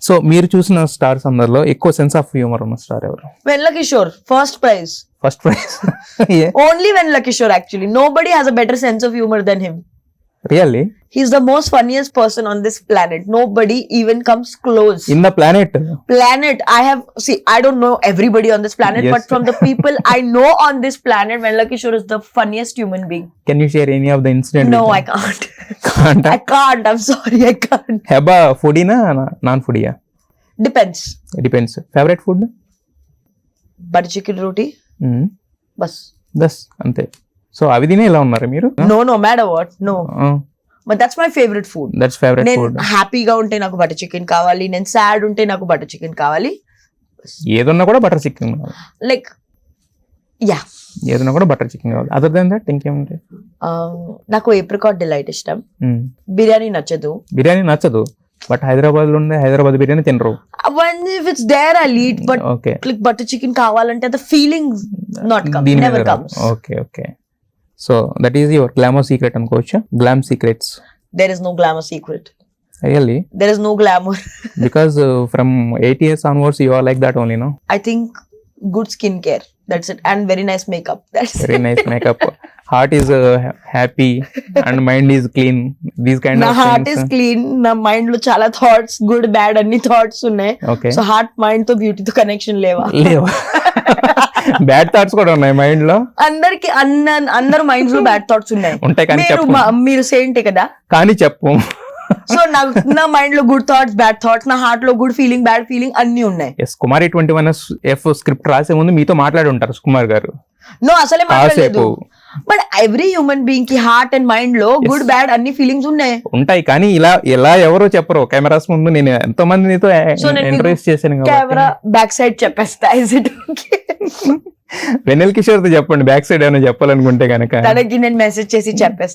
So మీరు చూసిన stars అందరిలో ఎక్కువ సెన్స్ ఆఫ్ హ్యూమర్ ఉన్న స్టార్ ఎవరు? Venla Kishore, first prize. First prize Only Venla Kishore actually. Nobody has a better sense of humor than him. Really? He's the most funniest person on this planet. Nobody even comes close. In the planet? Planet, I don't know everybody on this planet, Yes. but from the people I know on this planet, Venla Kishore is the funniest human being. Can you share any of the incident? No, I can't. Can't? I can't. I'm sorry, I can't. Hebah ఫుడీనా non ఫుడీయా? Depends. Depends. Favourite food? Butter chicken roti. Bas. దస్ అంతే. So అవి తినే ఇలా ఉన్నారు మీరు? No matter what. No. But that's my favorite food. That's favourite నేను ఫుడ్. హ్యాపీగా ఉంటే నాకు బటర్ చికెన్ కావాలి, నేను సాడ్ ఉంటే నాకు బటర్ చికెన్ కావాలి. ఏదన్నా కూడా బటర్ చికెన్ కావాలి. లైక్ యా, ఏదన్నా కూడా బటర్ చికెన్ కావాలి. అదర్ దెన్ దట్ ఇంకేముంటాయి? నాకు ఏప్రికాట్ డిలైట్ ఇష్టం. బిర్యానీ నచ్చదు. బిర్యానీ నచ్చదు, బట్ హైదరాబాద్ లో ఉండే హైదరాబాద్ బిర్యానీ తినరు. If it's there I'll eat, but okay. like butter chicken కావాలంటే the feeling not come, never comes. Okay. So that is your glamour secret అనుకోవచ్చు. Glam secrets. There is no glamour secret. Really? There is no glamour. Because from 8 years onwards you are like that only, no? I think good skincare, that's it, and very nice makeup. That's Very nice makeup. Heart is happy and mind is clean. These kind నా of heart things. Is clean. నా mind లో చాలా thoughts, good bad అన్ని thoughts ఉన్నాయి. Okay. So heart mind తో బ్యూటీతో connection లేవా? లేవా? Bad thoughts కూడా ఉన్నాయి మైండ్ లో. అందరికి అందరు మైండ్స్ లో బ్యాడ్ థాట్స్ ఉన్నాయి. ఉంటాయి కానీ మీరు చెప్పు. మీరు సేంటే కదా. కానీ చెప్పు. సో నా మైండ్ లో గుడ్ థాట్స్, బ్యాడ్ థాట్స్, నా హార్ట్ లో గుడ్ ఫీలింగ్, బ్యాడ్ ఫీలింగ్ అన్ని ఉన్నాయి. ఎస్, కుమారి 21F స్క్రిప్ట్ రాసే ముందు మీతో మాట్లాడి ఉంటారు కుమార్ గారు. నో, అసలే మాట్లాడలేదు. కాసేపు. బట్ ఎవ్రీ హ్యూమన్ బీయింగ్ కి హార్ట్ అండ్ మైండ్ లో గుడ్ బ్యాడ్ అన్ని ఫీలింగ్స్ ఉన్నాయి. ఉంటాయి కానీ ఇలా ఎవరో చెప్పరు కెమెరాస్ ముందు. నేను ఎంతో మంది నీతో So, నేను ఇంటర్వ్యూస్ చేశాను కెమెరా బ్యాక్ సైడ్ చెప్పేస్తా. Is it okay? Vennela Kishore తో చెప్పండి బ్యాక్ సైడ్ ఏమైనా చెప్పాలనుకుంటే కనుక. తనకి నేను మెసేజ్ చేసి చెప్పేస్తా.